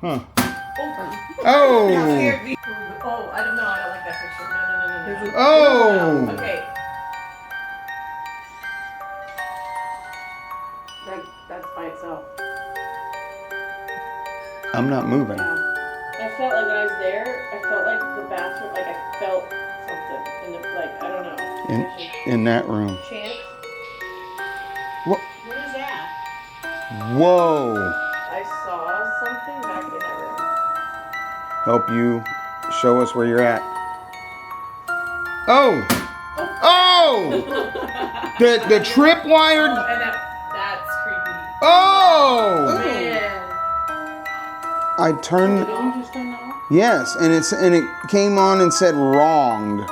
Huh. Oh! You Oh! scared me. Oh, I don't know. I don't like that picture. No. Oh! No. Okay. That's by itself. I'm not moving. Yeah. I felt like when I was there, I felt like the bathroom, like I felt something in the, like, I don't know. In that room. Chance? What? What is that? Whoa! I saw something back in that room. Help you show us where you're at. Oh! Oh! the tripwire. Oh, and that's creepy. Oh! Man. I turned. Did you just turn that off? Yes, and it came on and said wronged.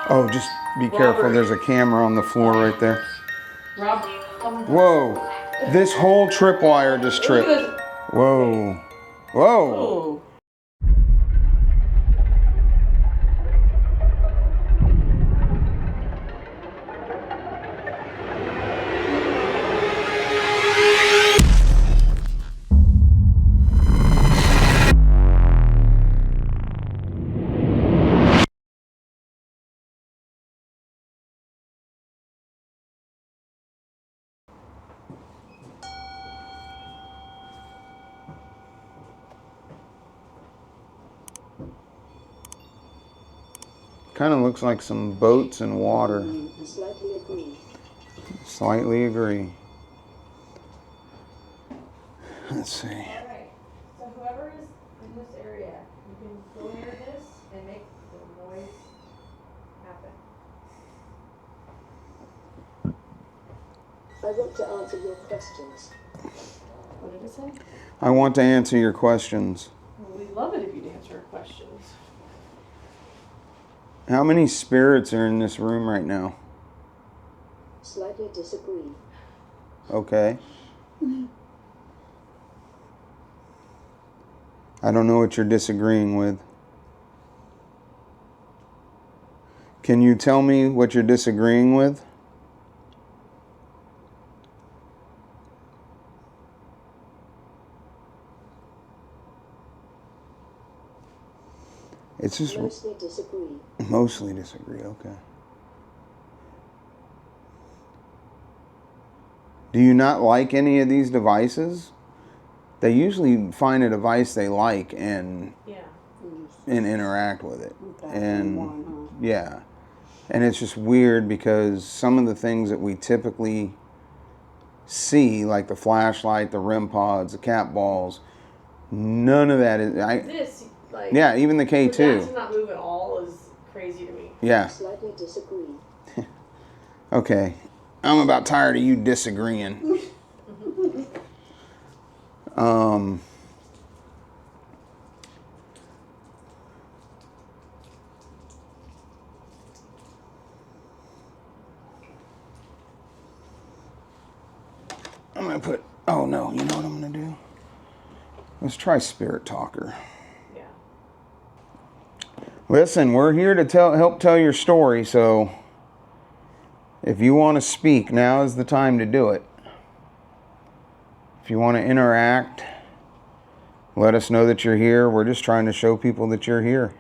Oh, just be careful. Robert. There's a camera on the floor right there. Rob. Whoa! This whole tripwire just tripped. Whoa! Whoa! Oh. Kind of looks like some boats and water. Slightly agree. Slightly agree. Let's see. Alright, so whoever is in this area, you can go near this and make the noise happen. I want to answer your questions. What did it say? I want to answer your questions. Well, we'd love it if you'd answer our questions. How many spirits are in this room right now? Slightly disagree. Okay. I don't know what you're disagreeing with. Can you tell me what you're disagreeing with? It's just Mostly disagree. mostly disagree, okay. Do you not like any of these devices? They usually find a device they like and interact with it. And yeah. And it's just weird because some of the things that we typically see, like the flashlight, the REM pods, the cat balls, none of that is This, like, yeah, even the for that to K2. not move at all is crazy to me. Yeah. Slightly disagree. Okay. I'm about tired of you disagreeing. I'm gonna put, oh no, you know what I'm gonna do? Let's try Spirit Talker. Yeah. Listen, we're here to help tell your story, so if you want to speak, now is the time to do it. If you want to interact, let us know that you're here. We're just trying to show people that you're here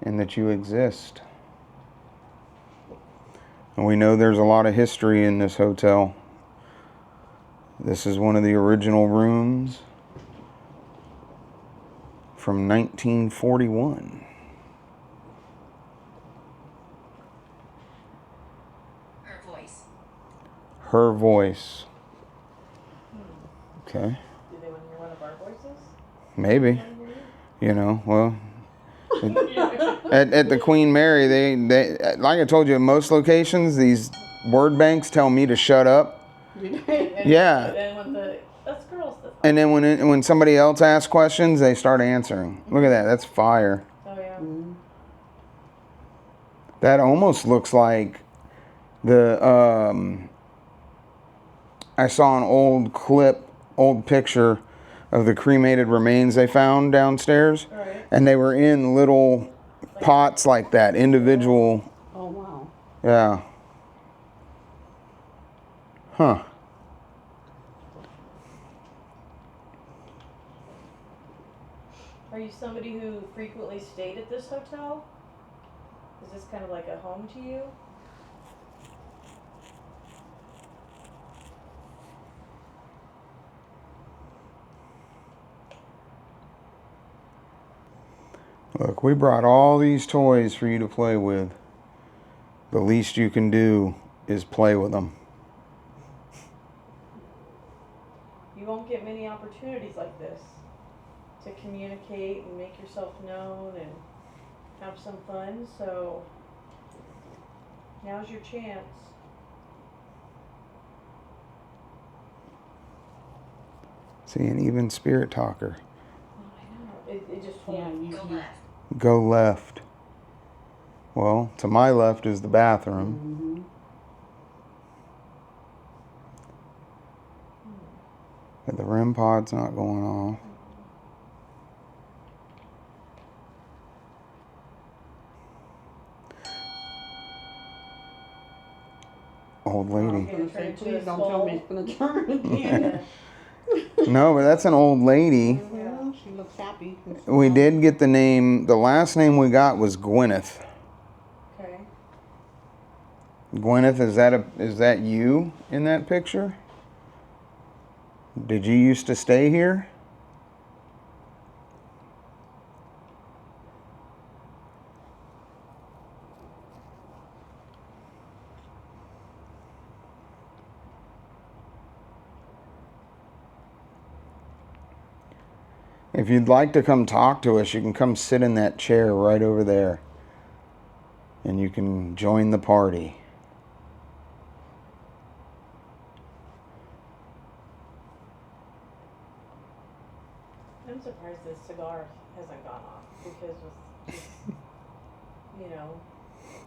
and that you exist. And we know there's a lot of history in this hotel. This is one of the original rooms from 1941. Her voice. Okay. Do they want to hear one of our voices? Maybe. You know, well, at the Queen Mary, they like I told you, at most locations, these word banks tell me to shut up. Yeah. And then when that's girls. And then when somebody else asks questions, they start answering. Look at that. That's fire. Oh, yeah. Mm-hmm. That almost looks like the, I saw an old picture of the cremated remains they found downstairs. Right. And they were in little pots like that, individual. Oh, wow. Yeah. Huh. you somebody who frequently stayed at this hotel? Is this kind of like a home to you? Look, we brought all these toys for you to play with. The least you can do is play with them. You won't get many opportunities like this to communicate and make yourself known and have some fun, so now's your chance. See, an even spirit talker. Oh, I know. It just told me. Go left. Go left. Well, to my left is the bathroom. But the REM pod's not going off. Old lady. I was gonna say, please don't tell me it's gonna turn again. No, but that's an old lady. Well, she looks happy. We did get the name, the last name we got was Gwyneth. Okay. Gwyneth, is that you in that picture? Did you used to stay here? If you'd like to come talk to us, you can come sit in that chair right over there. And you can join the party. I'm surprised this cigar hasn't gone off because with just, you know.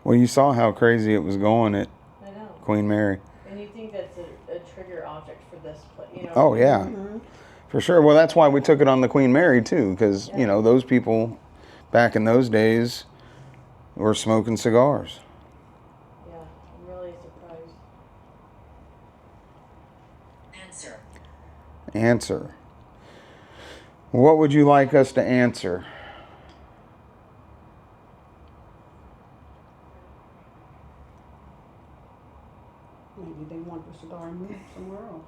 Well, you saw how crazy it was going at I know. Queen Mary. And you think that's a trigger object for this place, you know? Oh, yeah. For sure. Well, that's why we took it on the Queen Mary, too, because, Yeah. you know, those people back in those days were smoking cigars. Yeah, I'm really surprised. Answer. Answer. What would you like us to answer? Maybe they want the cigar moved somewhere else.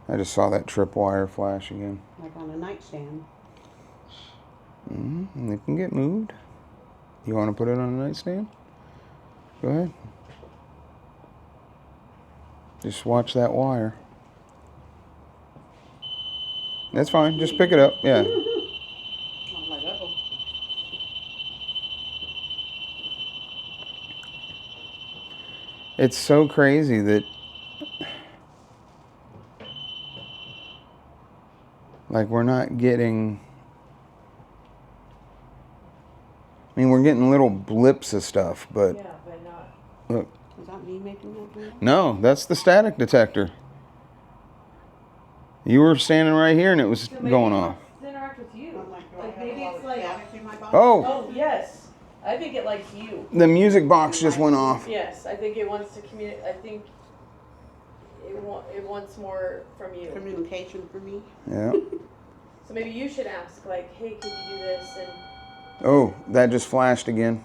I just saw that tripwire flash again. Like on a nightstand. It can get moved. You want to put it on a nightstand? Go ahead. Just watch that wire. That's fine. Just pick it up. Yeah. I'm like, uh-oh. It's so crazy that, like, we're not getting, I mean, we're getting little blips of stuff, but Yeah, but not. look. Is that me making that noise? No, that's the static detector. You were standing right here and it was So maybe going it off. wants to interact with you. I'm like, do I Like have maybe a lot it's of like. static in my body? Oh, Oh, yes. I think it likes you. the music box just went off. Yes, I think it wants to communicate. I think it wants more from you. Communication for me. Yeah. So maybe you should ask, like, hey, could you do this? And Oh, that just flashed again.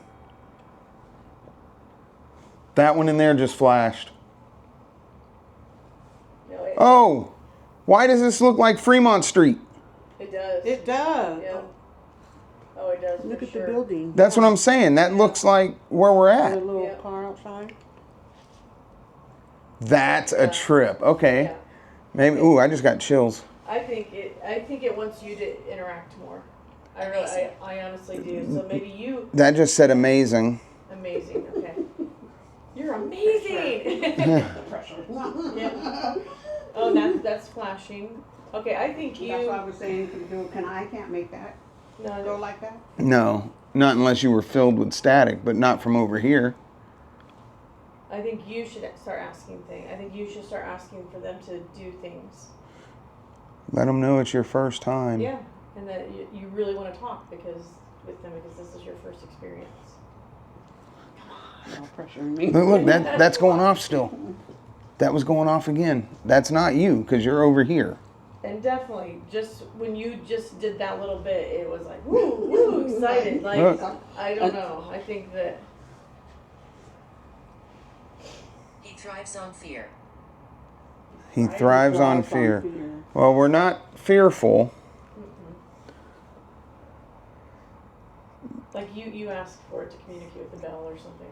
That one in there just flashed. you know, Oh, why does this look like Fremont Street? it does. It does. Yeah. Oh, it does. Look for at sure. the building. That's what I'm saying. That looks like where we're The at. little Yeah. car outside. That's a trip. Okay. Yeah. Maybe. Ooh, I just got chills. I think it wants you to interact more. I honestly do. So maybe you. That just said amazing. Amazing. Okay. You're amazing. The pressure. Yeah. Oh, that's flashing. Okay, I think you. That's what I was saying. I can't make that No, go like that. No, not unless you were filled with static, but not from over here. I think you should start asking things. I think you should start asking for them to do things. Let them know it's your first time. Yeah, and that you really want to talk with them because this is your first experience. No pressure on me. Look, that's going off still. That was going off again. That's not you, because you're over here. And definitely, just when you just did that little bit, it was like, woo, woo, excited. Like, Look. I don't know. I think that. He thrives on fear. He thrives on fear. Well, we're not fearful. Like you asked for it to communicate with the bell or something.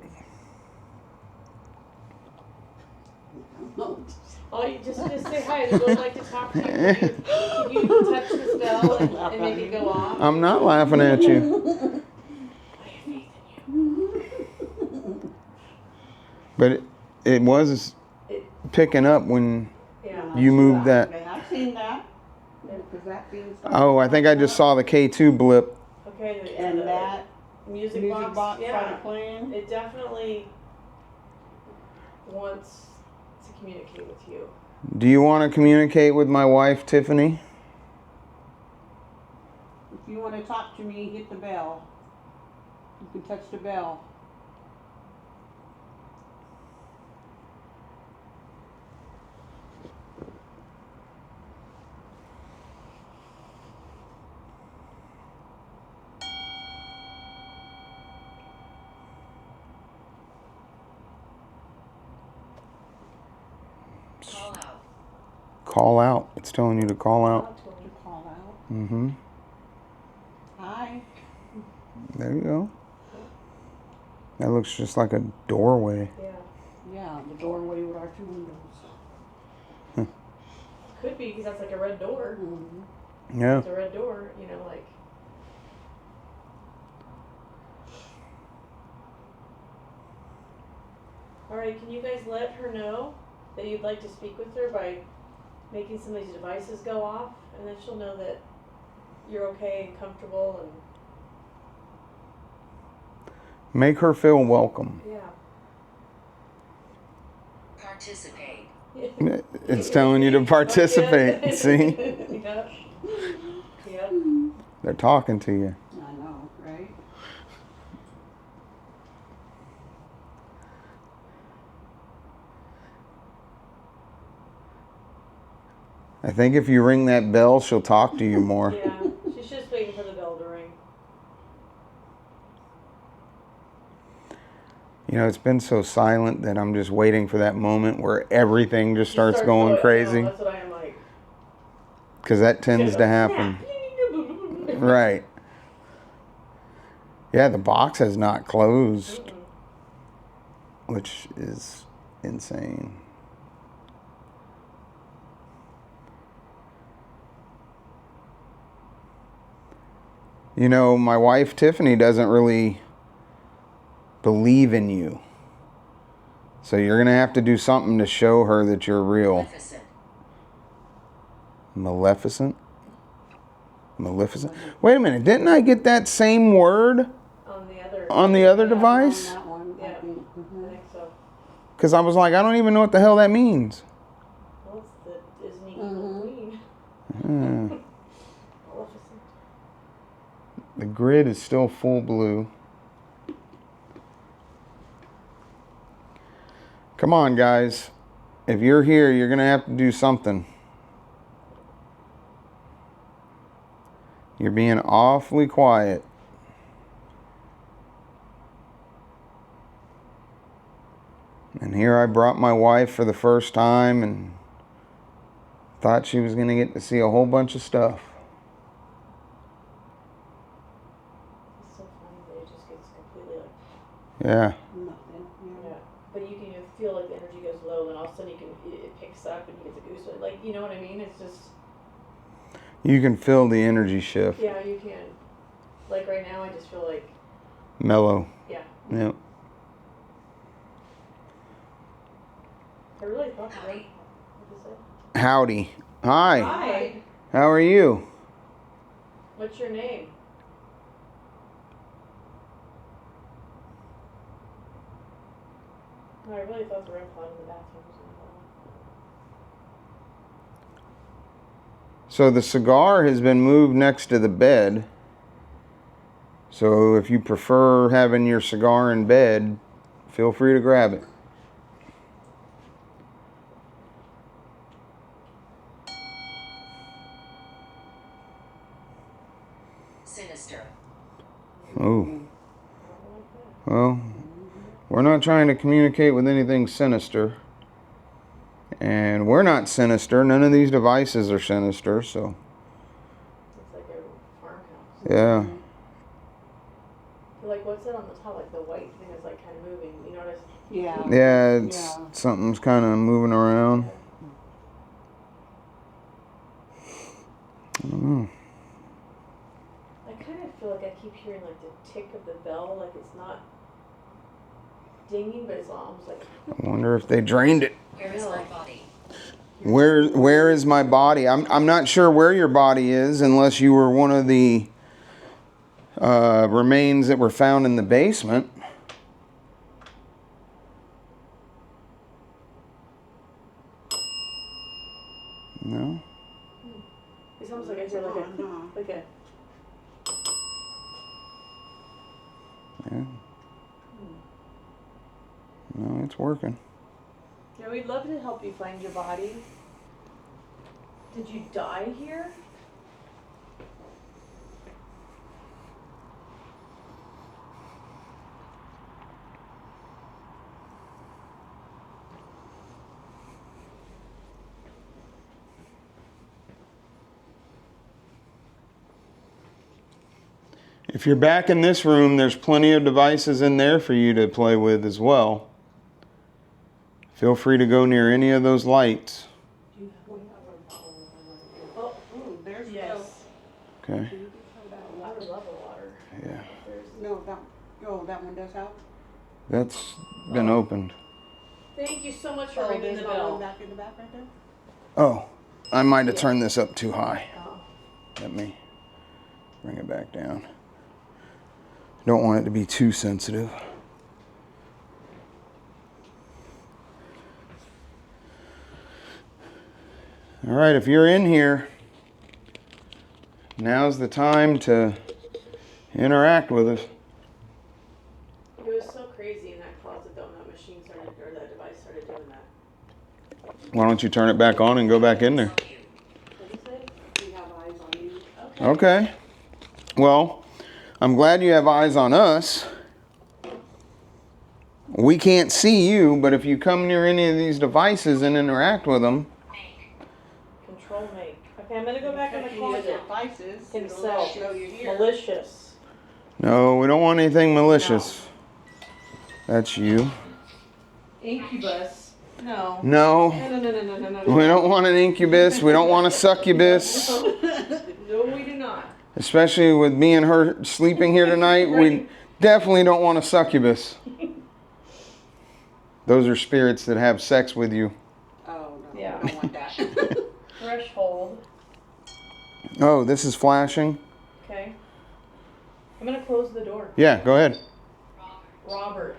Oh, you just say hi. We would like to talk to you. Can you touch this bell and make it go off? I'm not laughing at you. I have faith in you. But it was picking up when you moved that. Okay, I've seen that. Because that being Oh, I think I just saw the K2 blip. Okay, and that music box started yeah. playing. It definitely wants to communicate with you. Do you want to communicate with my wife, Tiffany? If you want to talk to me, hit the bell. You can touch the bell. Call out. Call out. It's telling you to call out. To call out. Mm-hmm. Hi. There you go. That looks just like a doorway. Yeah. Yeah, the doorway with our two windows. Could be because that's like a red door. Mm-hmm. Yeah. It's a red door, you know, like. Alright, can you guys let her know that you'd like to speak with her by making some of these devices go off? And then she'll know that you're okay and comfortable and. Make her feel welcome. Yeah. Participate. It's telling you to participate. See? Yep. Yep. They're talking to you. I know, right? I think if you ring that bell, she'll talk to you more. Yeah. She's just waiting for the bell to ring. You know, it's been so silent that I'm just waiting for that moment where everything just starts going crazy. That's what I am like. Because that tends to happen. Right. Yeah, the box has not closed, which is insane. You know, my wife Tiffany doesn't really believe in you. So you're going to have to do something to show her that you're real. Maleficent. Maleficent? Wait a minute, didn't I get that same word on the other device? On that one, Yeah. I think. I think so. Because I was like, I don't even know what the hell that means. Well, it's the Disney Evil Queen. Hmm. Maleficent. The grid is still full blue. Come on, guys. If you're here, you're going to have to do something. You're being awfully quiet. And here I brought my wife for the first time and thought she was going to get to see a whole bunch of stuff. It's so funny that it just gets completely like. Yeah. Nothing. Yeah. But you can even feel like the energy goes low, and all of a sudden it picks up and you get the goose. Like, you know what I mean? It's just. You can feel the energy shift. Yeah, you can. Like right now, I just feel like. Mellow. Yeah. Yep. I really thought you read. What did you say? Howdy. Hi. Hi. How are you? What's your name? Oh, I really thought the REM pod in the bathroom was in So the cigar has been moved next to the bed. So if you prefer having your cigar in bed, feel free to grab it. Sinister. Oh. Well, we're not trying to communicate with anything sinister. And we're not sinister. None of these devices are sinister, so. It's like a farmhouse. Yeah. Like, what's that on the top? Like, the white thing is, like, kind of moving. You notice? Yeah. Yeah, it's Yeah. something's kind of moving around. I don't know. I kind of feel like I keep hearing, like, the tick of the bell. Like, it's not dinging, but it's almost like... I wonder if they drained it. Where is my body? Where is my body? I'm not sure where your body is unless you were one of the remains that were found in the basement. No? It's almost like I hear, like a... Yeah. No, it's working. Yeah, we'd love to help you find your body. Did you die here? If you're back in this room, there's plenty of devices in there for you to play with as well. Feel free to go near any of those lights. Oh, Ooh, there's yes. Okay. I would love a water. Yeah. No, that one does have. That's been opened. Thank you so much for Oh, ringing there's the not one bell. back in the back right there? Oh, I might have turned this up too high. Oh. Let me bring it back down. Don't want it to be too sensitive. All right, if you're in here, now's the time to interact with us. It was so crazy in that closet though, when that machine started, or that device started doing that. Why don't you turn it back on and go back in there? What did you say? We have eyes on you. Okay. Well, I'm glad you have eyes on us. We can't see you, but if you come near any of these devices and interact with them, Control make. Okay, I'm gonna go back in the Any of the closet. devices, it'll Himself. show you here. Malicious. no, we don't want anything malicious. That's you. Incubus. No. No, No. we don't want an incubus. We don't want a succubus. No, we do not. Especially with me and her sleeping here tonight, we definitely don't want a succubus. Those are spirits that have sex with you. Oh, no, Yeah. I don't want that. Threshold. Oh, this is flashing? Okay. I'm gonna close the door. Yeah, go ahead. Robert.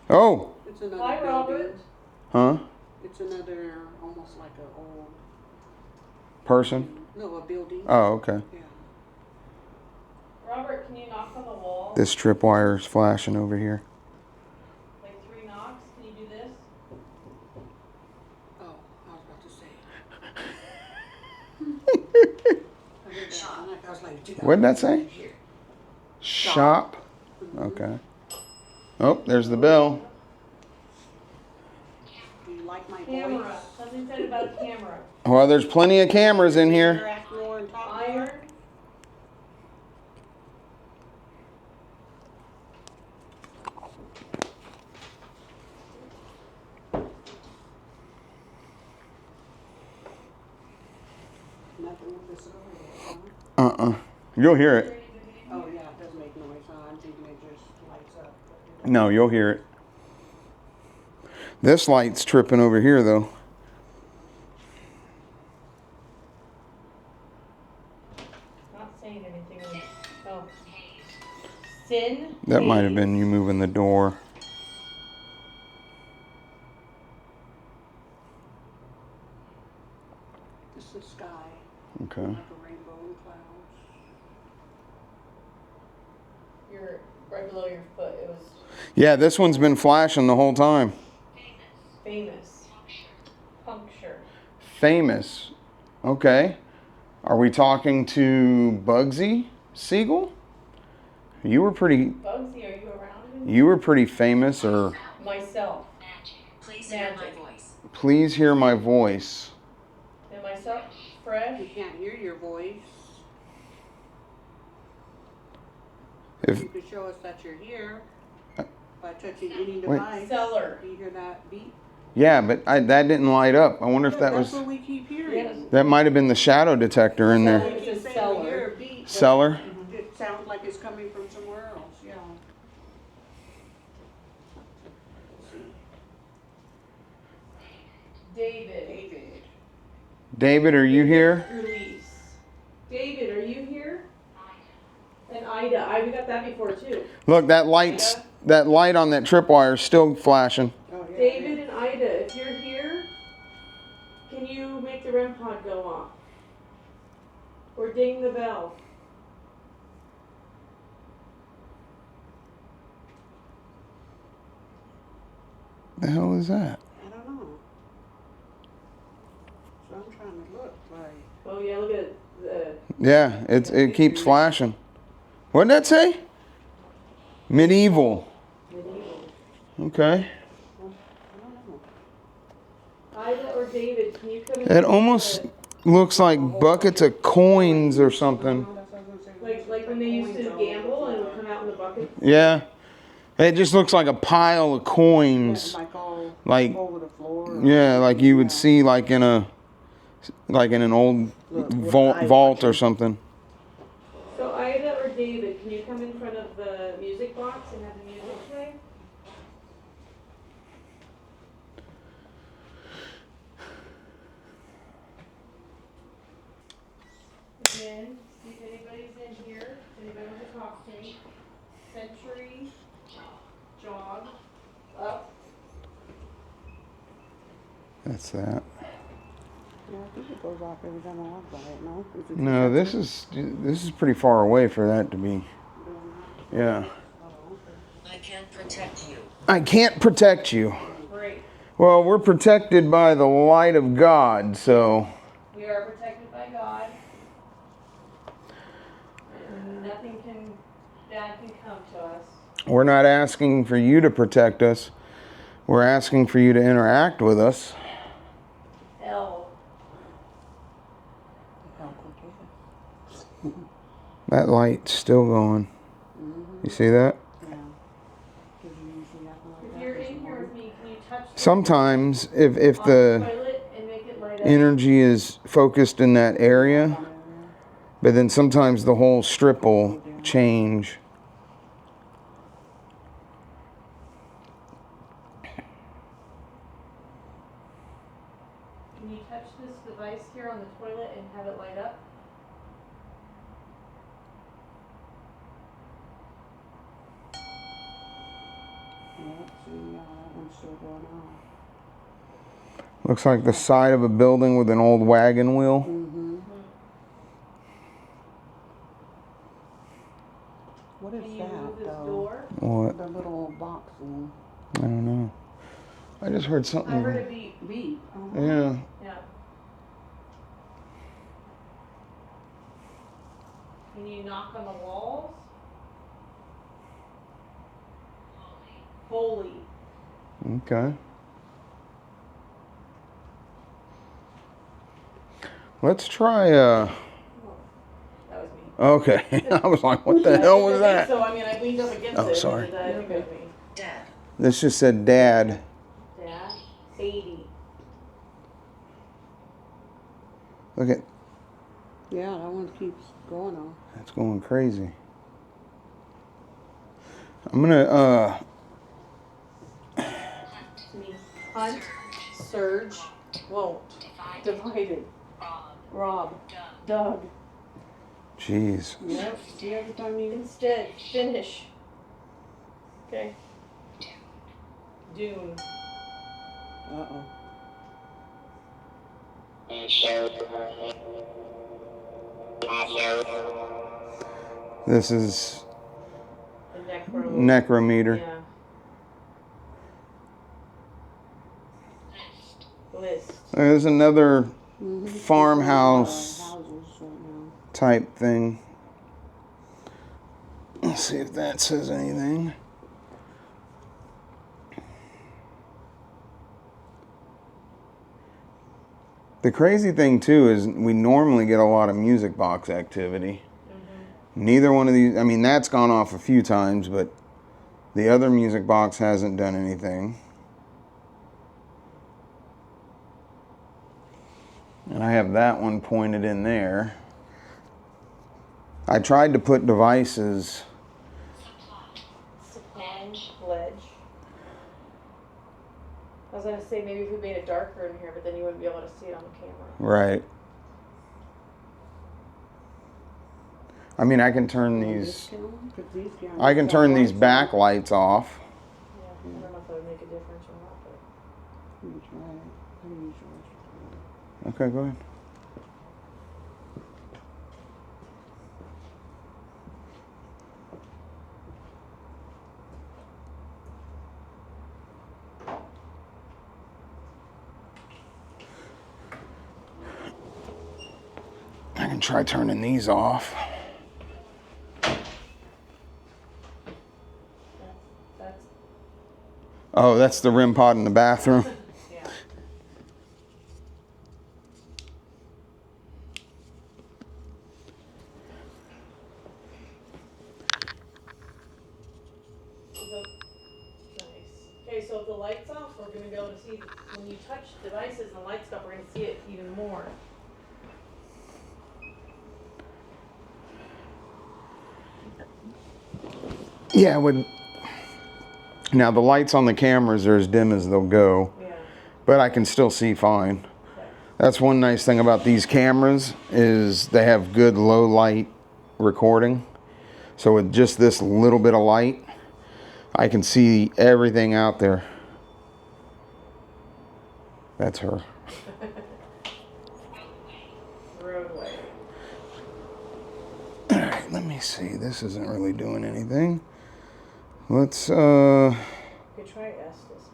Oh, It's another Hi, building. Robert. huh? It's another, almost like an old, Person? no, a building. Oh, okay. Yeah. Robert, can you knock on the wall? This tripwire is flashing over here. Like 3 knocks. Can you do this? Oh, I was about to say. I heard that. I was like, What did that say? Shop. Okay. Oh, there's the bell. do you like my Camera. voice? Something said about a camera. Well, there's plenty of cameras in here. Interact more and talk more? Iron. Nothing with this over there, huh? You'll hear it. Oh, yeah, it does make noise, huh? I'm thinking it just lights up. No, you'll hear it. This light's tripping over here, though. Not saying anything. Oh. Sin. That might have haze. been you moving the door. This is sky, Okay. like a rainbow and clouds. You're right below your foot. It was Yeah, this one's been flashing the whole time. famous. Puncture. Famous. Okay. Are we talking to Bugsy? Siegel? You were pretty. Bugsy, are you around? You were pretty famous, or. Myself. Please hear my voice. Please hear my voice. Am I so fresh? You can't hear your voice. If You could show us that you're here by touching any Wait. device. Cellar. Do you hear that beep? yeah, but that didn't light up. I wonder if that That's was. what we keep hearing. Yes. That might have been the shadow detector in there. Cellar. It's a Saying cellar. we hear a beep, but Cellar. It sounds like it's coming from somewhere else. Yeah. David. David, are you here? Release. David, are you here? And Ida. We got that before too. Look, that light on that tripwire is still flashing. Oh, yeah. David and Ida, if you're here, can you make the REM pod go off? Or ding the bell? The hell is that? I don't know. So I'm trying to look like. Oh yeah, look at the. Yeah, it keeps flashing. What did that say? Medieval. Okay. Ida or David, can you come in? It almost looks like buckets of coins or something. Like when they used to gamble and it would come out in the bucket. Yeah. It just looks like a pile of coins. Like all Like, over the floor. yeah, like you would see like in an old vault or something. So Ida or David, can you come in front of the music box and have the music play? Again, see if anybody's in here. Anybody want to talk to me? Century, jog, up. That's that. Yeah, I think it goes off every time I walk by it, no? Is it No, this is pretty far away for that to be. Yeah. I can't protect you. I can't protect you. Great. Well, we're protected by the light of God, so. We are protected by God. And nothing bad can come to us. We're not asking for you to protect us. We're asking for you to interact with us. L. That light's still going. You see that? If you're in here with me, can you touch the Sometimes, if the toilet and make it light up? energy is focused in that area, but then sometimes the whole strip will change. Can you touch this device here on the toilet and have it light up? Looks like the side of a building with an old wagon wheel. What is Can you that, move this though? door? What? The little box thing. I don't know. I just heard I heard a something. beep. Beep. Yeah. Yeah. Can you knock on the walls? Holy. Okay. Let's try. That was me. Okay. I was like, what the hell was that? So I mean, I leaned up against Oh, it. sorry. And I think it was me. Dad. This just said Dad. Dad. 80. Look at. Yeah, that one keeps going on. It's going crazy. I'm gonna. It's me. Hunt. Surge. Won't. Divided. Rob. Doug. Jeez. Yep. See, every time you. Instead. Finish. Okay. Dune. Uh-oh. This is The necro. necrometer. Yeah. List. There's another farmhouse Houses right now. type thing. Let's see if that says anything. The crazy thing too is we normally get a lot of music box activity. Neither one of these, I mean, that's gone off a few times, but the other music box hasn't done anything. And I have that one pointed in there. I tried to put devices. Ledge. I was gonna say maybe if we made it darker in here, but then you wouldn't be able to see it on the camera. Right. I mean, I can turn these. I can turn these backlights off. Yeah, I don't know if that would make a difference or not, but. Let me try it. Let me use yours. Okay, go ahead. I can try turning these off. That's. Oh, that's the REM pod in the bathroom. Yeah. Nice. Okay, so if the light's off, we're gonna be able to see, when you touch devices and the lights go up, we're gonna see it even more. Yeah, now the lights on the cameras are as dim as they'll go, Yeah. but I can still see fine. Okay. That's one nice thing about these cameras is they have good low light recording. So with just this little bit of light, I can see everything out there. That's her. Roadway. All right, let me see. This isn't really doing anything. Let's, You could try Estes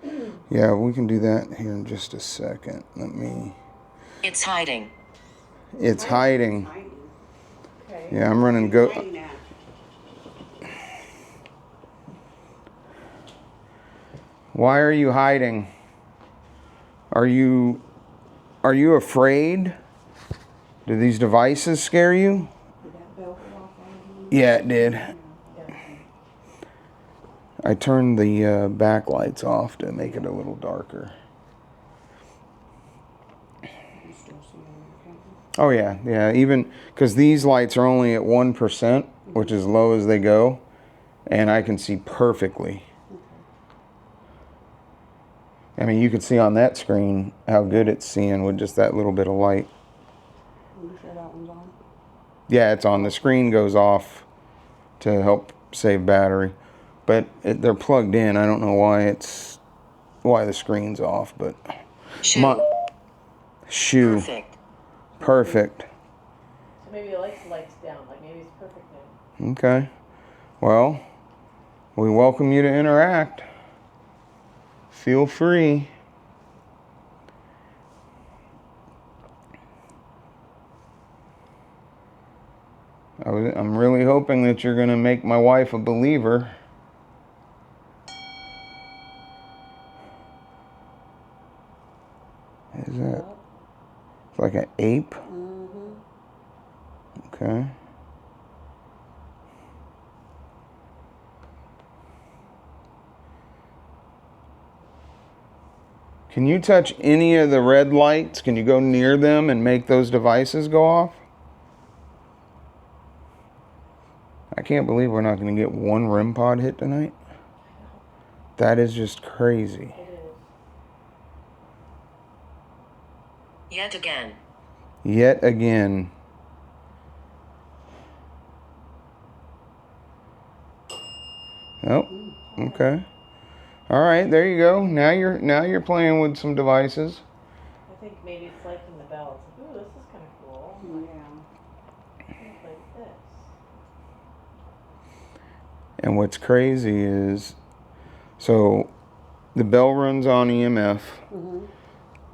maybe. yeah, we can do that here in just a second. Let me, It's hiding. it's hiding. Okay. Yeah, I'm running go. Hiding at. Why are you hiding? Are you afraid? Do these devices scare you? Did that bell go off on you? Yeah, it did. Yeah. I turned the backlights off to make it a little darker. You still see it on the camera? Oh yeah, yeah. Even because these lights are only at 1%, which is low as they go, and I can see perfectly. I mean, you can see on that screen how good it's seeing with just that little bit of light. Are you sure that one's on? Yeah, it's on. The screen goes off to help save battery, but they're plugged in. I don't know why the screen's off, but Shoe. shoe. Perfect. So maybe the lights down, like maybe it's perfect now. Okay. Well, we welcome you to interact. Feel free. I'm really hoping that you're going to make my wife a believer. Is that it's like an ape? Okay. Can you touch any of the red lights? Can you go near them and make those devices go off? I can't believe we're not going to get one REM pod hit tonight. That is just crazy. It is. Yet again. Yet again. Oh, okay. All right, there you go. Now you're playing with some devices. I think maybe it's liking the bell. It's like, ooh, this is kind of cool. Yeah. Like this. And what's crazy is, so the bell runs on EMF.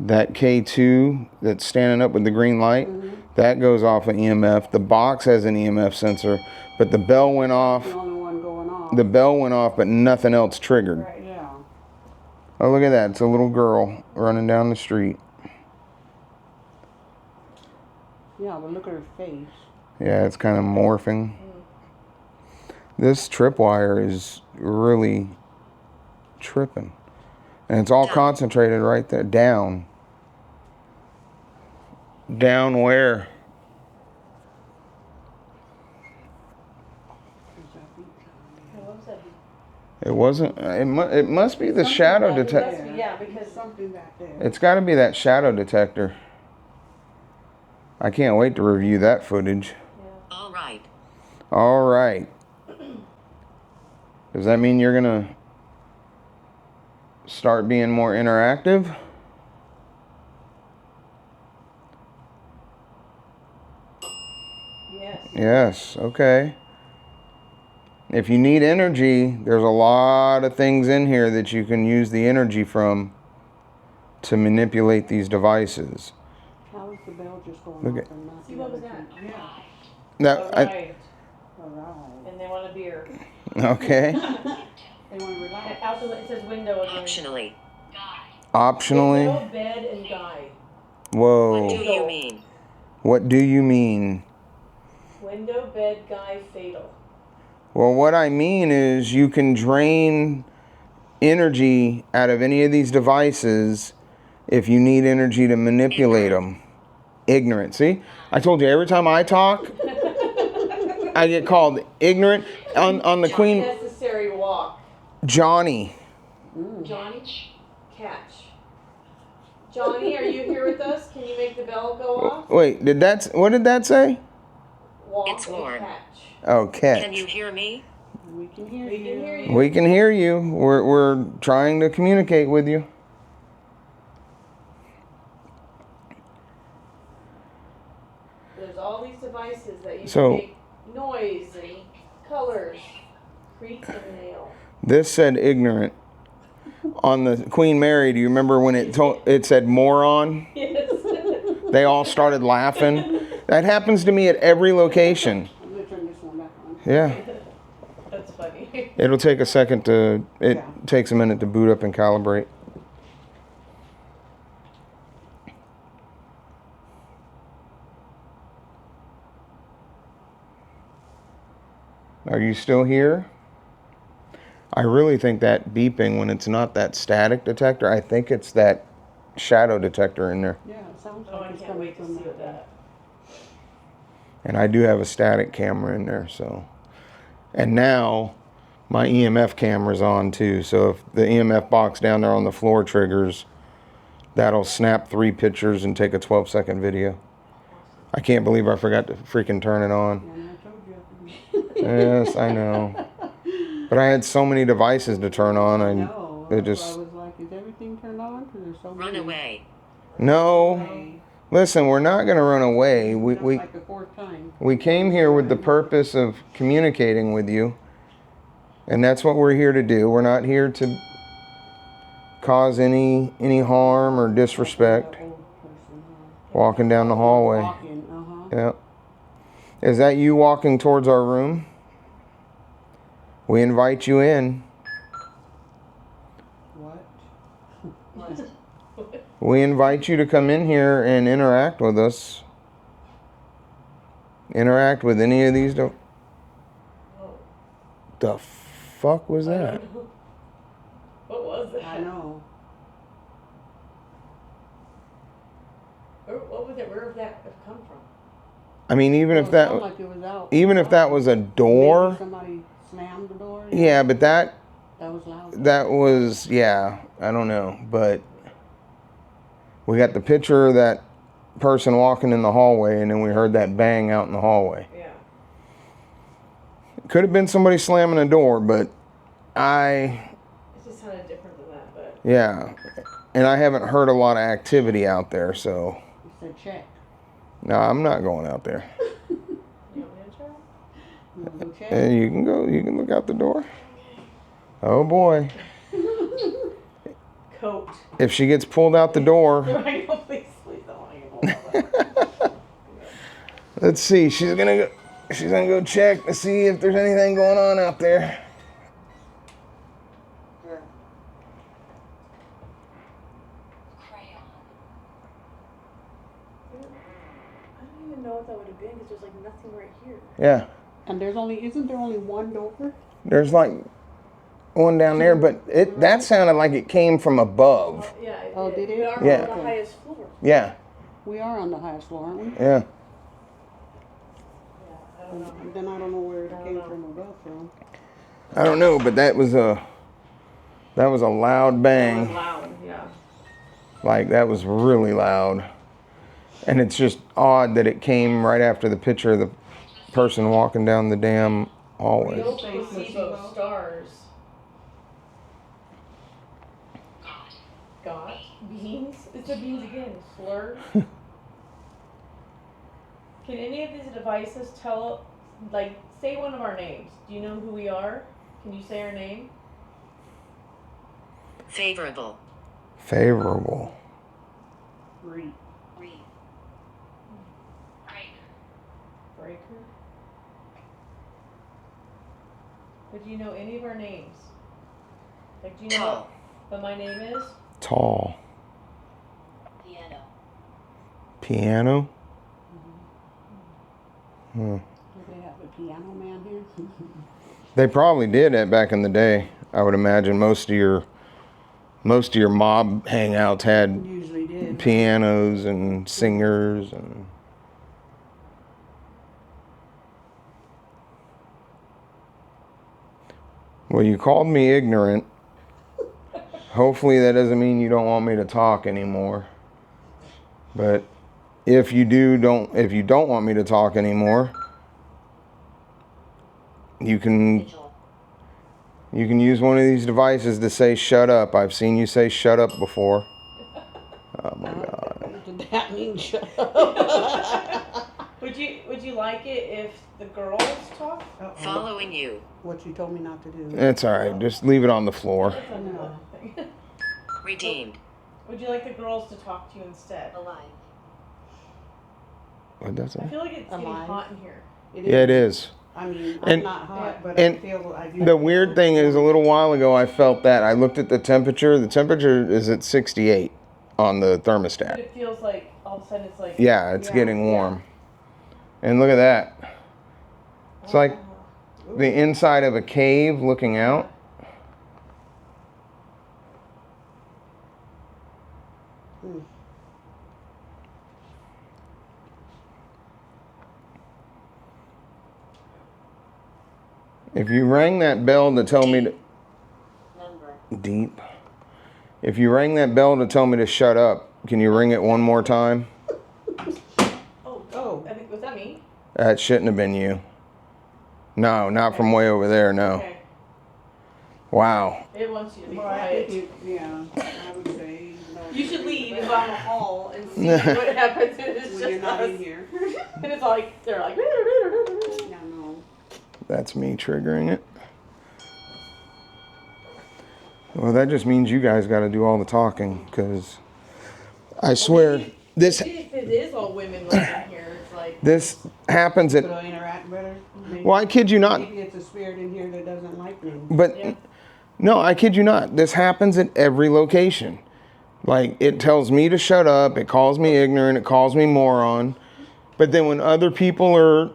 That K2 that's standing up with the green light, that goes off of EMF. The box has an EMF sensor, But the bell went off. The only one going off. The bell went off, but nothing else triggered. Right. Yeah. Oh, look at that. It's a little girl running down the street. Yeah, but look at her face. Yeah, it's kind of morphing. This tripwire is really tripping. And it's all concentrated right there. Down. Down where? What was that? It wasn't. It must be the shadow detector. Yeah, because Something back there. It's got to be that shadow detector. I can't wait to review that footage. All right. All right. Does that mean you're going to start being more interactive? yes. Yes, okay. If you need energy, there's a lot of things in here that you can use the energy from to manipulate these devices. How is the bell just going Look off at- and not See, the what was other that? two? Yeah. Now, Arrived, Alright. and they want a beer. okay. They want to relax. Out the, it says window again. Optionally. Optionally. Window, bed, and guy. What do Whoa. you mean? What do you mean? Window, bed, guy, fatal. Well, what I mean is you can drain energy out of any of these devices if you need energy to manipulate them. Ignorant. See? I told you, every time I talk, I get called ignorant. On the Queen, Necessary walk. Johnny. Johnny, catch. Johnny, are you here with us? Can you make the bell go off? Wait, what did that say? Walk It's and Lauren. catch. Oh, catch. Can you hear me? We can hear We you. can hear you. We can hear you. We're trying to communicate with you. There's all these devices that you So- can make noise and colors, creak and nail. This said ignorant. On the Queen Mary, do you remember when it said moron? Yes. They all started laughing. That happens to me at every location. I'm going to turn this one back on. Yeah. That's funny. It'll take a second it Yeah. takes a minute to boot up and calibrate. Are you still here? I really think that beeping when it's not that static detector, I think it's that shadow detector in there. Yeah, it sounds Oh, I like it's can't coming wait to from see what that. And I do have a static camera in there, so. And now my EMF camera's on too, so if the EMF box down there on the floor triggers, that'll snap 3 pictures and take a 12-second video. I can't believe I forgot to freaking turn it on. And I told you. Yes, I know. But I had so many devices to turn on, No, it that's just. why I was like, is everything turned on? Because there's so Run many. away. No, Hey, listen, we're not gonna run away. that's like the 4th time. We came here with the purpose of communicating with you, and that's what we're here to do. We're not here to cause any harm or disrespect. That old person, huh? Walking down the hallway. Walking, Yep. Is that you walking towards our room? We invite you in. What? We invite you to come in here and interact with us. Interact with any of these. The fuck was that? What was that? I know. What was it? Where did that have come from? I mean, even Well, if it that, sounded like it was out. even if that was a door. Maybe somebody slammed the door. Yeah, but that That was loud. was, yeah, I don't know, but we got the picture of that person walking in the hallway, and then we heard that bang out in the hallway. Yeah. Could have been somebody slamming a door, but It just sounded different than that, but. yeah, and I haven't heard a lot of activity out there, so He said check. no, I'm not going out there. You want me to try? You want to go check? And you can go, you can look out the door. Oh boy, Coat. if she gets pulled out the door, I know, please don't want to get hold of that. let's see, she's gonna go. She's gonna go check to see if there's anything going on out there. I don't even know what that would have been because there's like nothing right here. Yeah. And isn't there only one door? There's like one down there, but that sounded like it came from above. Oh, yeah, it Oh, did it? We are Yeah. on the highest floor. Yeah. We are on the highest floor, aren't we? Yeah. Yeah, I don't know. And then I don't know where it came from above from. I don't know, but that was a loud That was bang. loud, yeah. Like that was really loud. And it's just odd that it came right after the picture of the person walking down the damn hallway. Real placebo stars. Got beans? It's a beans again. Slur. Can any of these devices tell, like, say one of our names? Do you know who we are? Can you say our name? Favorable. Favorable. Read. Breaker. But do you know any of our names? Like, do you know Tall. what my name is? Tall. Piano. Piano? Do they have a piano man here? They probably did that back in the day. I would imagine most of your mob hangouts had Usually did. pianos and singers and well, you called me ignorant. Hopefully that doesn't mean you don't want me to talk anymore. But if you don't want me to talk anymore, you can use one of these devices to say shut up. I've seen you say shut up before. Oh my god. Did that mean shut up? Would you like it if the girls talk? Following you. What you told me not to do. It's alright, just leave it on the floor. That's not nothing. Redeemed. Would you like the girls to talk to you instead? Alive. What does I it? feel like it's getting Alive. hot in here. Yeah, it is. I mean, And- I'm not hot, but and I feel I do. The weird thing is, a little while ago, I felt that. I looked at the temperature. The temperature is at 68 on the But thermostat. it feels like all of a sudden it's like. Yeah, it's getting warm. And look at that. It's like the inside of a cave looking out. If you rang that bell to tell me to... Number. Deep. If you rang that bell to tell me to shut up, can you ring it one more time? Oh. I think, was that me? That shouldn't have been you. No, not from way over there, no. Okay. Wow. It wants you to be Well, I quiet. think I would say no. You should leave and go out in the hall and see what happens. And it's When just you're not us. in here. And it's like, they're like. Yeah, no. That's me triggering it. Well, that just means you guys got to do all the talking, because I swear this If it is all women like in here, it's like. this happens So at. they'll interact better. Maybe, Well, I kid you not. maybe it's a spirit in here that doesn't like me. But Yeah. no, I kid you not. This happens at every location. Like, it tells me to shut up. It calls me ignorant. It calls me moron. But then when other people are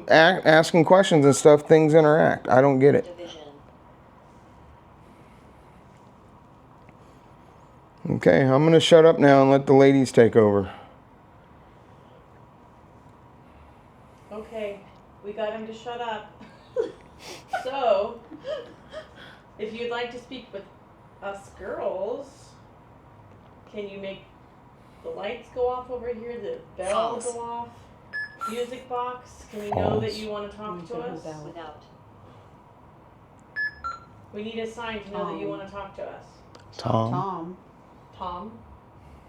asking questions and stuff, things interact. I don't get it. Division. Okay, I'm gonna shut up now and let the ladies take over. Okay, we got him to shut up. So, if you'd like to speak with us girls, can you make the lights go off over here, the bell False. go off, music box? Can we know that False. you want to talk to us? Without. We need a sign to know that you want to talk to us. Tom. Tom. Tom?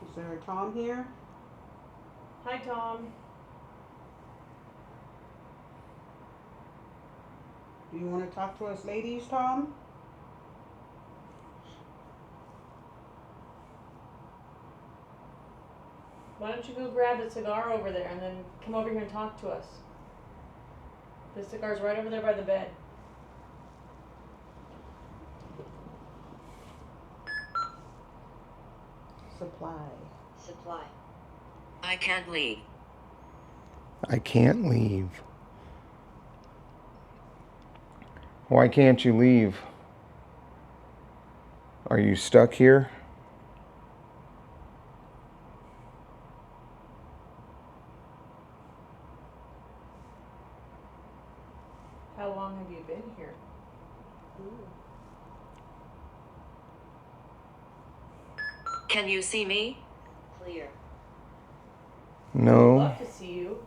Is there a Tom here? Hi, Tom. Do you want to talk to us ladies, Tom? Why don't you go grab a cigar over there and then come over here and talk to us? The cigar's right over there by the bed. Supply. Supply. I can't leave. I can't leave. Why can't you leave? Are you stuck here? How long have you been here? Can you see me? Clear. I'd No. love to see you.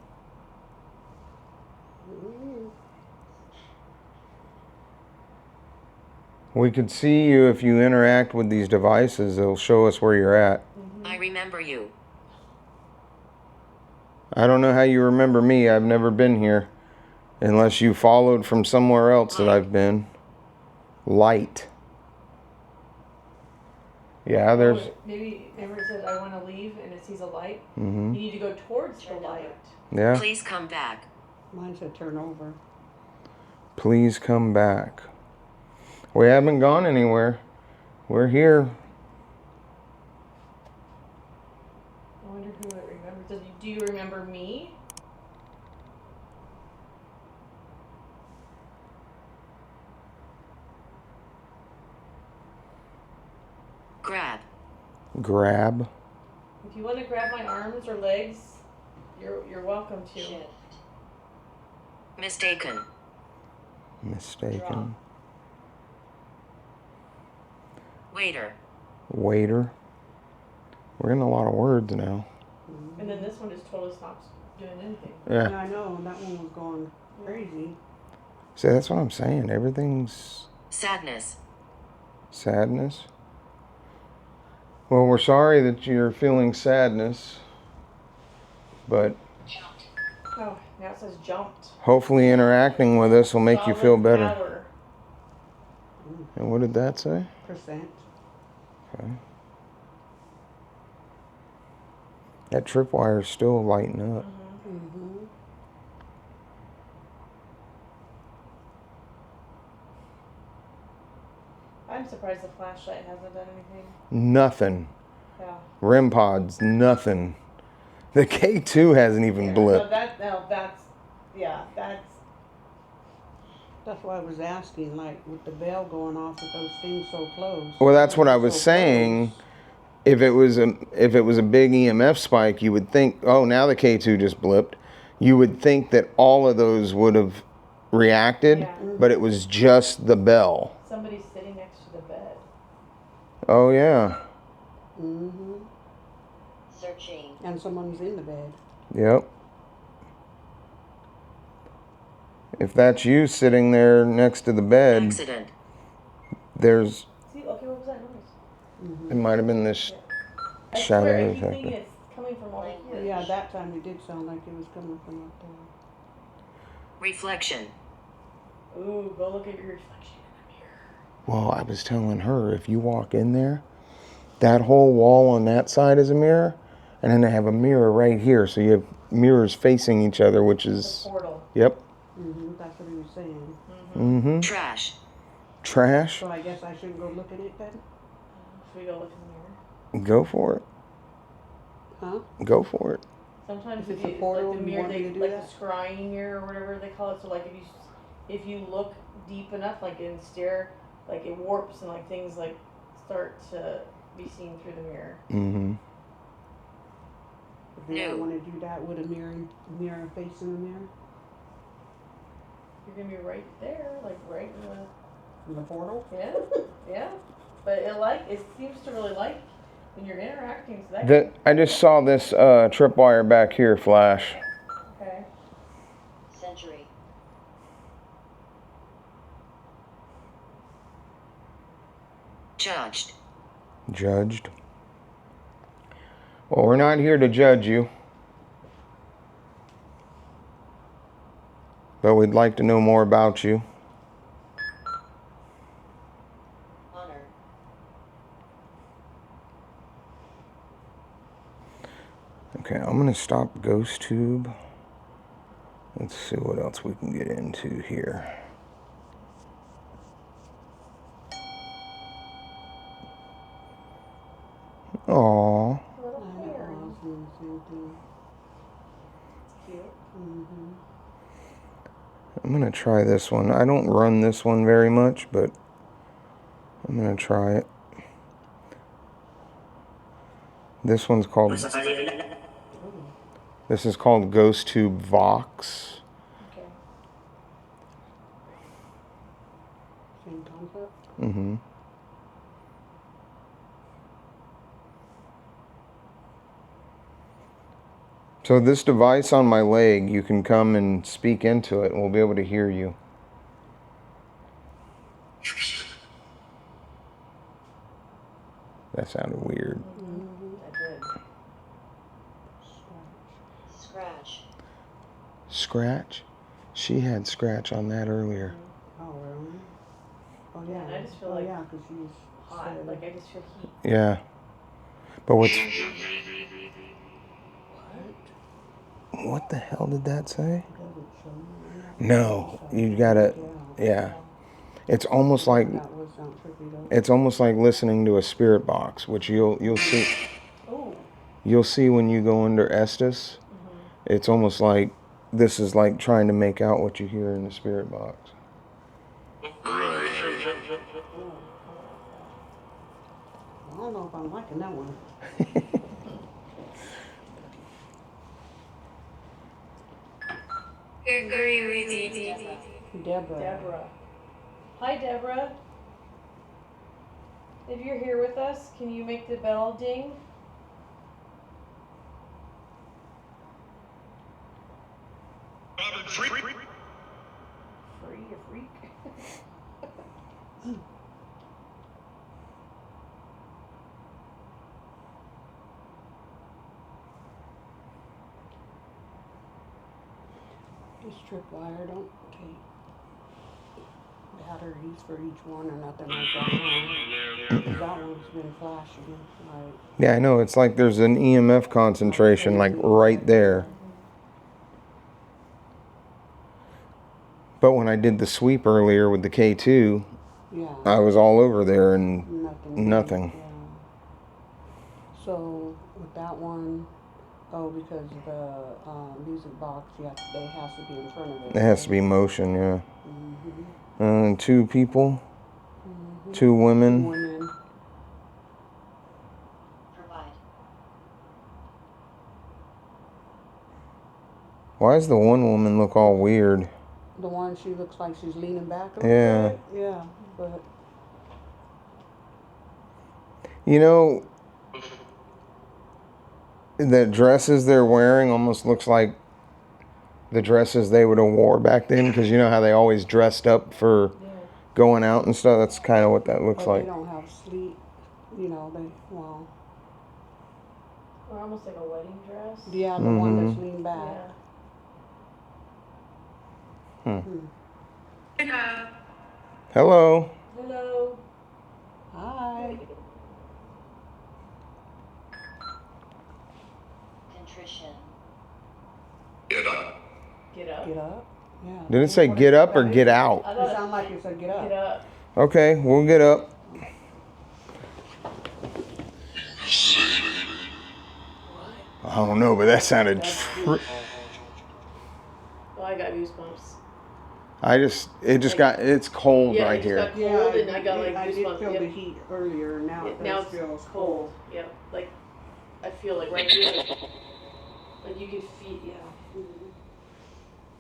We could see you if you interact with these devices. It'll show us where you're at. I remember you. I don't know how you remember me. I've never been here. Unless you followed from somewhere else that I've been. Light. Yeah, there's... Oh, maybe remember it says I want to leave and it sees a light. Mm-hmm. You need to go towards the light. Yeah. Please come back. Mine said turn over. Please come back. We haven't gone anywhere. We're here. I wonder who it remembers. Do you remember me? Grab. Grab. If you want to grab my arms or legs, you're welcome to. Shift. Mistaken. Mistaken. Waiter. Waiter. We're getting a lot of words now. And then this one just totally stops doing anything. Yeah. I know, that one was going crazy. See, that's what I'm saying. Everything's Sadness. sadness. Well, we're sorry that you're feeling sadness, but Oh, now it says jumped. hopefully interacting with us will make you feel Solid better. power. And what did that say? Percent. Okay. That tripwire's still lighting up. Mm-hmm. I'm surprised the flashlight hasn't done anything. Nothing. Yeah. REM pods, nothing. The K2 hasn't even blipped. That's why I was asking, like, with the bell going off with those things so close. Well, that's what I So was saying. close. If it was a big EMF spike, you would think, oh, now the K2 just blipped. You would think that all of those would have reacted, Yeah. but it was just the bell. Somebody's sitting next to the bed. Oh yeah. Mm-hmm. Searching. And someone's in the bed. Yep. If that's you sitting there next to the bed, Accident. there's See, okay, what was that noise? it might have been this I shadowy swear, effect. everything is coming from over here. Yeah, that time it did sound like it was coming from up there. Reflection. Ooh, go look at your reflection in the mirror. Well, I was telling her, if you walk in there, that whole wall on that side is a mirror, and then they have a mirror right here, so you have mirrors facing each other, which The is, portal. yep. Mm-hmm. That's what he was saying. Mm-hmm. Trash. Trash. So I guess I shouldn't go look at it then? Should we go look in the mirror? Go for it. Huh? Go for it. Sometimes If it's if a you, portal like the and you mirror, want me they to do like that? the scrying mirror or whatever they call it. So like if you look deep enough, like and stare, like it warps and like things like start to be seen through the mirror. Mm-hmm. Do I No. want to do that with a mirror facing the mirror? You're gonna be right there, like right in the In the portal? yeah, yeah. But it seems to really like when you're interacting. So I just saw this tripwire back here flash. okay. Century. Judged. Judged. Well, we're not here to judge you, but we'd like to know more about you. Honor. Okay, I'm gonna stop Ghost Tube Let's see what else we can get into here. Aww. Little I fairy. know, I was doing the same thing. Cute. Mm-hmm. I'm gonna try this one. I don't run this one very much, but I'm gonna try it. This one's called. This is called Ghost Tube Vox. Okay. Same concept. Mm-hmm. So this device on my leg, you can come and speak into it, and we'll be able to hear you. That sounded weird. Mm-hmm. I did. Scratch. Scratch? She had scratch on that earlier. Oh, really? Oh, yeah. And I just feel oh, like yeah, because she's hot. said- Like I just feel heat. Yeah. But what's... What the hell did that say? It doesn't show me. No, you gotta... Yeah. It's almost like... That would sound trippy, though. It's almost like listening to a spirit box, which you'll see... Oh. You'll see when you go under Estes. Mm-hmm. It's almost like this is like trying to make out what you hear in the spirit box. I don't know if I'm liking that one. Deborah. Deborah. Hi, Deborah. If you're here with us, can you make the bell ding? Free, you freak. This tripwire don't take batteries for each one or nothing like that. 'Cause that one's been flashing. Like, Yeah, I know. It's like there's an EMF concentration like right there. But when I did the sweep earlier with the K2, yeah. I was all over there and nothing. Yeah. So with that one, oh, because the music box, they has to be in front of it. It has to be motion, yeah. Mm-hmm. And two people, Mm-hmm. two women. Women. Provide. Why does the one woman look all weird? The one, she looks like she's leaning back a little Yeah. bit. Yeah, but You know, the dresses they're wearing almost looks like the dresses they would have wore back then, because you know how they always dressed up for going out and stuff. That's kind of what that looks but like. they don't have sleep. You know, Or almost like a wedding dress. yeah, the one Mm-hmm. that's leaned back. Yeah. Hello. Hello. Hi. Contrition. Get up. Get up. Yeah. Did it say get up or get out? I It thought sounded like it said get up. get up. Okay, we'll get up. I don't know, but that sounded... Oh, I got goosebumps. It's cold Yeah, right it just here. got cold and I got like I did goosebumps. feel Yep. the heat earlier, and now it Now does it's feel cold. Yep. Like I feel like right here. Like you can feel. Yeah.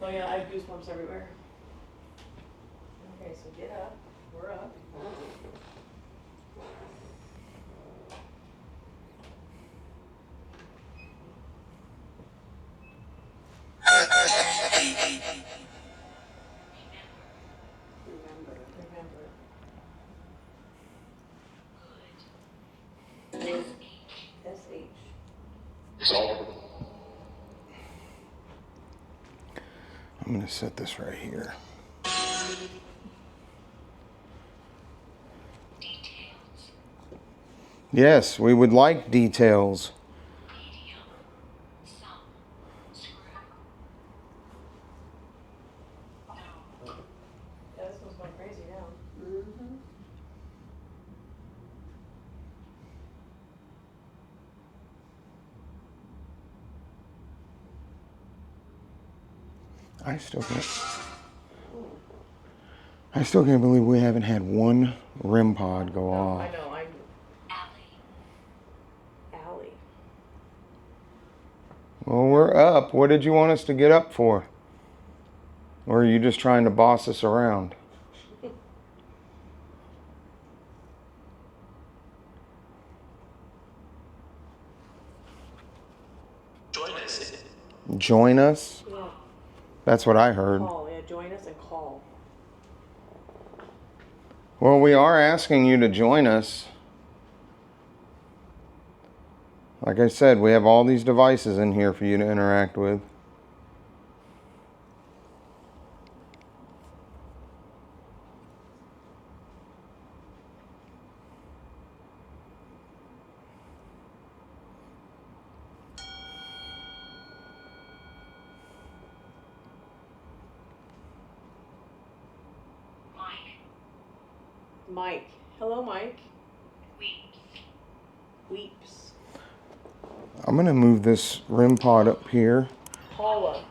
Oh yeah, I have goosebumps everywhere. Okay, so get up. We're up. Remember. SH. I'm going to set this right here. Yes, we would like details. I still can't believe we haven't had one REM pod go off. I know. Allie. Well, we're up. What did you want us to get up for? Or are you just trying to boss us around? Join us? Yeah. That's what I heard. Call. Yeah, join us and call. Well, we are asking you to join us. Like I said, we have all these devices in here for you to interact with. Mike. Hello, Mike. Weeps. I'm going to move this REM pod up here. Paula.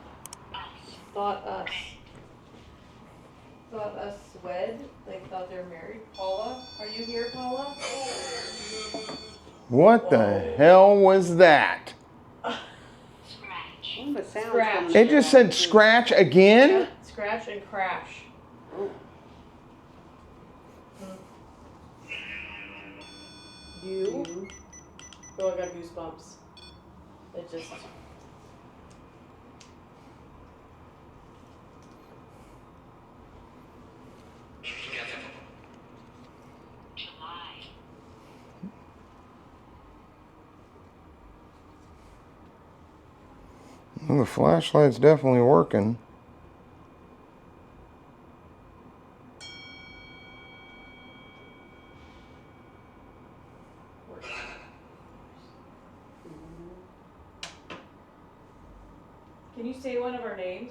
Thought us. Thought us wed. They thought they were married. Paula, are you here, Paula? What the hell was that? Scratch. It just said scratch again? Scratch and crash. You? Oh, I got goosebumps. It just... Well, the flashlight's definitely working. Can you say one of our names?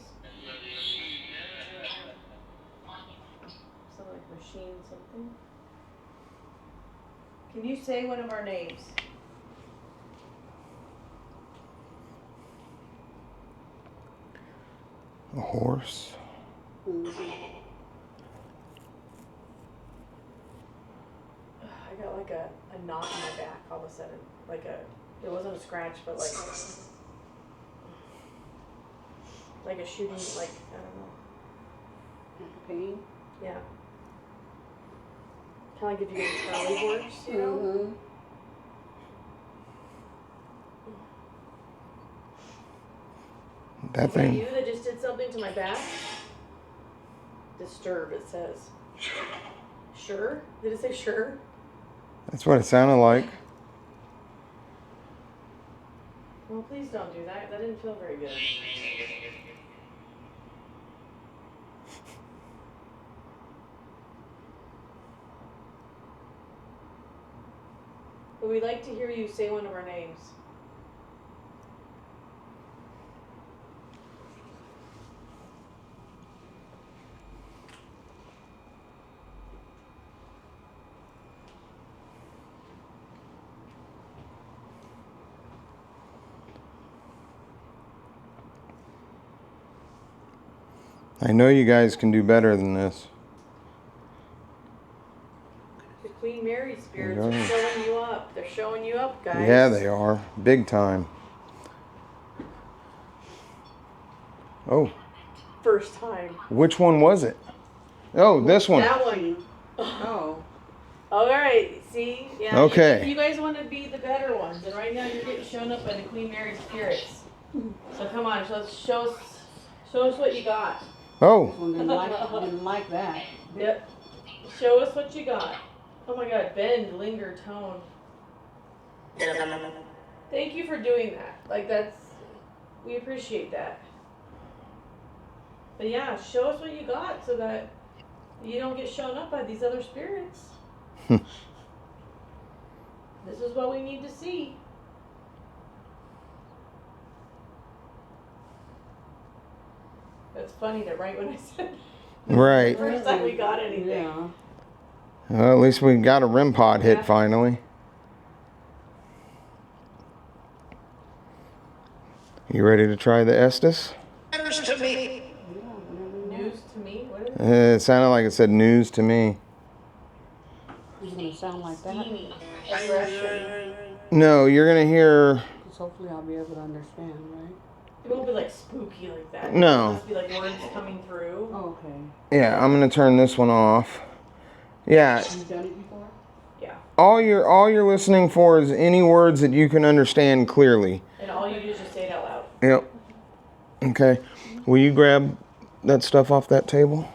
Something like machine something. Can you say one of our names? A horse. I got like a knot in my back all of a sudden. Like it wasn't a scratch, but like a shooting, like, I don't know. Pain? Yeah. Kind of like if you get a Charlie horse, you know? That Was that thing. you that just did something to my back? Disturb, it says. Sure? Did it say sure? That's what it sounded like. Well, please don't do that. That didn't feel very good. But we'd like to hear you say one of our names. I know you guys can do better than this. The Queen Mary spirits are showing you up. They're showing you up, guys. Yeah, they are. Big time. Oh. First time. Which one was it? Oh, this one. That one. Oh. All right. See? Yeah. Okay. You guys want to be the better ones, and right now you're getting shown up by the Queen Mary spirits. So come on, show us what you got. Oh. Didn't like that. Yep. Show us what you got. Oh my God, bend, linger, tone. Thank you for doing that. Like we appreciate that. But yeah, show us what you got so that you don't get shown up by these other spirits. This is what we need to see. That's funny that right when I said Right. first time we got anything. Yeah. Well, at least we got a REM pod hit finally. You ready to try the Estes? Matters to me. It sounded like it said news to me. It's gonna sound like that. Steamy. Aggression. No, you're gonna hear. Because hopefully I'll be able to understand, right? It won't be like spooky like that. No. It must be like words coming through. Oh, okay. Yeah, I'm gonna turn this one off. Yeah, You've done it before? Yeah. all you're listening for is any words that you can understand clearly. And all you do is just say it out loud. Yep. Okay. Will you grab that stuff off that table?